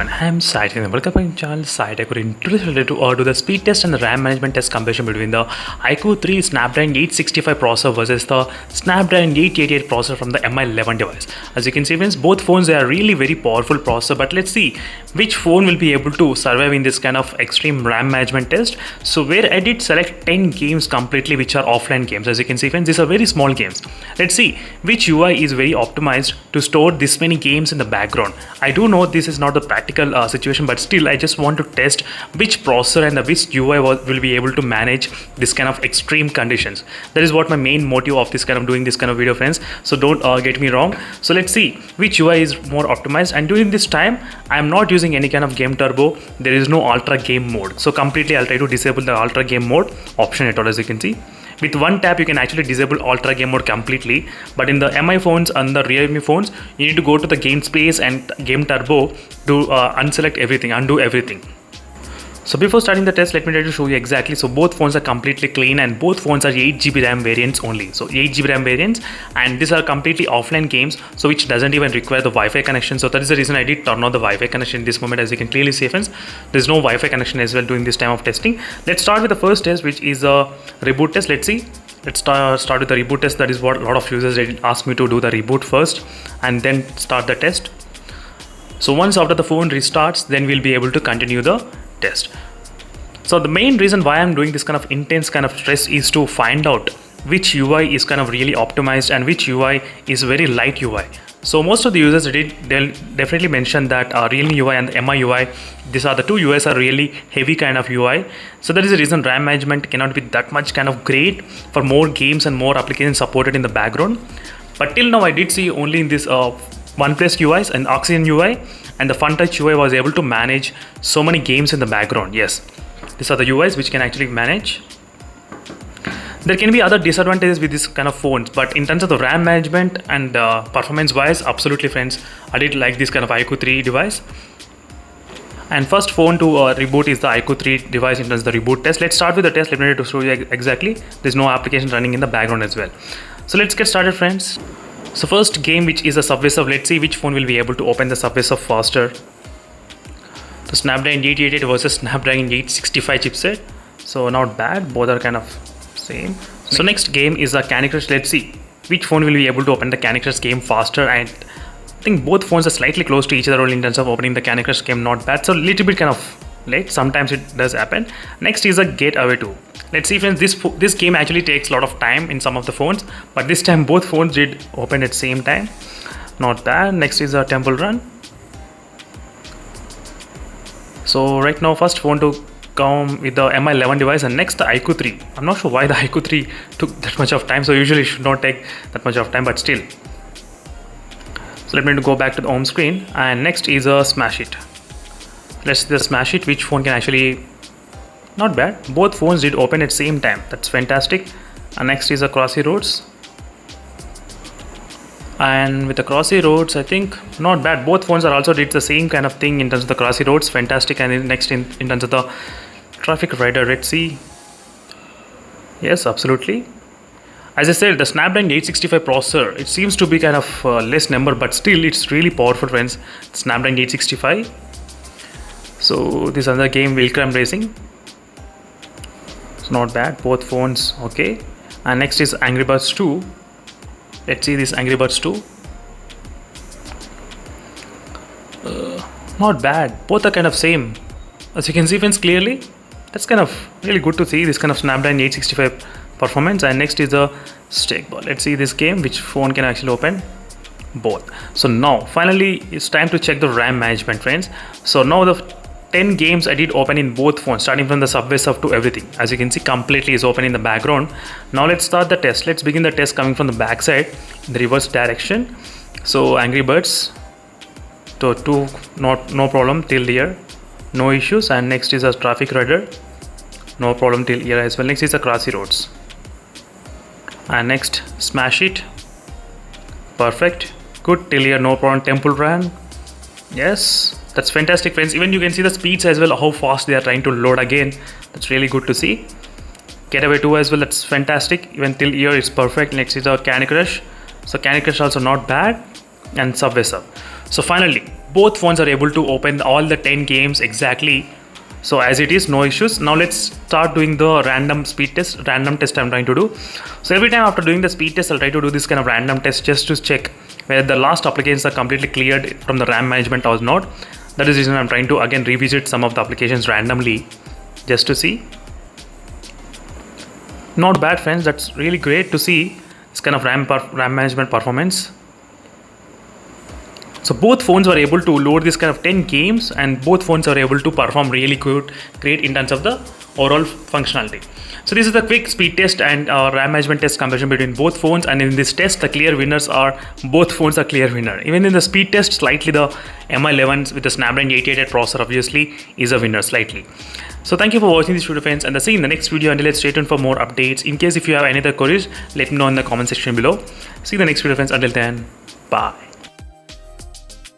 everyone, I'm Sai and welcome back to channel Sai. I could introduce you to the speed test and the RAM management test comparison between the iQOO 3 Snapdragon 865 processor versus the Snapdragon 888 processor from the Mi11 device. As you can see friends, both phones are really very powerful processor, but let's see which phone will be able to survive in this kind of extreme RAM management test. So where I did select 10 games completely which are offline games. As you can see friends, these are very small games. Let's see which UI is very optimized to store this many games in the background. I do know this is not the practical situation, but still I just want to test which processor and which UI will be able to manage this kind of extreme conditions. That is what my main motive of this kind of doing this kind of video friends, so don't get me wrong. So let's see which UI is more optimized, and during this time I am not using any kind of game turbo. There is no ultra game mode, so completely I'll try to disable the ultra game mode option at all. As you can see, with one tap you can actually disable ultra game mode completely, but in the Mi phones and the Realme phones you need to go to the game space and game turbo to unselect everything, undo everything. So before starting the test, let me try to show you exactly. So both phones are completely clean and both phones are 8GB RAM variants only. So 8GB RAM variants, and these are completely offline games, so which doesn't even require the Wi-Fi connection. So that is the reason I did turn on the Wi-Fi connection in this moment. As you can clearly see friends, there's no Wi-Fi connection as well during this time of testing. Let's start with the first test, which is a reboot test. Let's see. Let's start with the reboot test. That is what a lot of users did ask me to do, the reboot first and then start the test. So once after the phone restarts, then we'll be able to continue the test. So the main reason why I'm doing this kind of intense kind of stress is to find out which UI is kind of really optimized and which UI is very light UI. So most of the users they'll definitely mention that Realme UI and the Mi UI, these are the two UIs are really heavy kind of UI. So that is the reason RAM management cannot be that much kind of great for more games and more applications supported in the background. But till now I did see only in this OnePlus UIs and Oxygen UI and the FunTouch UI was able to manage so many games in the background. Yes, these are the UIs which can actually manage. There can be other disadvantages with this kind of phones, but in terms of the RAM management and performance wise, absolutely friends, I did like this kind of iQOO 3 device. And first phone to reboot is the iQOO 3 device in terms of the reboot test. Let's start with the test. Let me to show you exactly. There's no application running in the background as well. So let's get started friends. So first game, which is a Subway Surf. Let's see which phone will be able to open the Subway Surf faster. The Snapdragon 888 versus Snapdragon 865 chipset. So not bad, both are kind of same. So next game is a Candy Crush. Let's see which phone will be able to open the Candy Crush game faster, and I think both phones are slightly close to each other only in terms of opening the Candy Crush game. Not bad, so a little bit kind of late, sometimes it does happen. Next is a Getaway 2. Let's see friends, this game actually takes a lot of time in some of the phones, but this time both phones did open at the same time. Not bad. Next is a Temple Run. So right now first phone to come with the Mi11 device, and next the iQOO 3. I'm not sure why the iQOO 3 took that much of time, so usually it should not take that much of time, but still. So let me go back to the home screen, and next is a Smash It. Let's see the Smash It, which phone can actually, not bad, both phones did open at same time. That's fantastic. And next is a Crossy Roads, and with the Crossy Roads I think not bad, both phones are also did the same kind of thing in terms of the Crossy Roads. Fantastic. And next in terms of the Traffic Rider, let's see. Yes, absolutely. As I said, the Snapdragon 865 processor, it seems to be kind of less number, but still it's really powerful friends. Snapdragon 865. So this other game, Wheel Climb Racing, it's not bad, both phones okay. And next is Angry Birds 2. Let's see this Angry Birds 2. Not bad, both are kind of same. As you can see friends clearly, that's kind of really good to see this kind of Snapdragon 865 performance. And next is the Stake Ball. Let's see this game, which phone can actually open both. So now finally it's time to check the RAM management friends. So now the 10 games I did open in both phones, starting from the Subway Surf to everything. As you can see, completely is open in the background. Now let's start the test. Let's begin the test coming from the back side in the reverse direction. So Angry Birds, so 2, no problem till here, no issues. And next is a Traffic Rider, no problem till here as well. Next is a Crossy Roads, and next Smash It, perfect, good till here, no problem. Temple Run, yes, that's fantastic friends. Even you can see the speeds as well, how fast they are trying to load again. That's really good to see. Getaway 2 as well, that's fantastic. Even till here it's perfect. Next is our Candy Crush. So Candy Crush also not bad, and Subway Surf. So finally both phones are able to open all the 10 games exactly. So as it is, no issues. Now let's start doing the random test I'm trying to do. So every time after doing the speed test, I'll try to do this kind of random test just to check whether the last applications are completely cleared from the RAM management or not. That is the reason I'm trying to again revisit some of the applications randomly just to see. Not bad, friends. That's really great to see this kind of RAM management performance. So both phones were able to load this kind of 10 games, and both phones are able to perform really great in terms of the overall functionality. So this is the quick speed test and RAM management test comparison between both phones, and in this test the clear winners are both phones are clear winner. Even in the speed test, slightly the MI11 with the Snapdragon 888 processor obviously is a winner slightly. So thank you for watching this video, friends, and I'll see you in the next video. Until then, stay tuned for more updates. In case if you have any other queries, let me know in the comment section below. See you in the next video, friends. Until then, bye.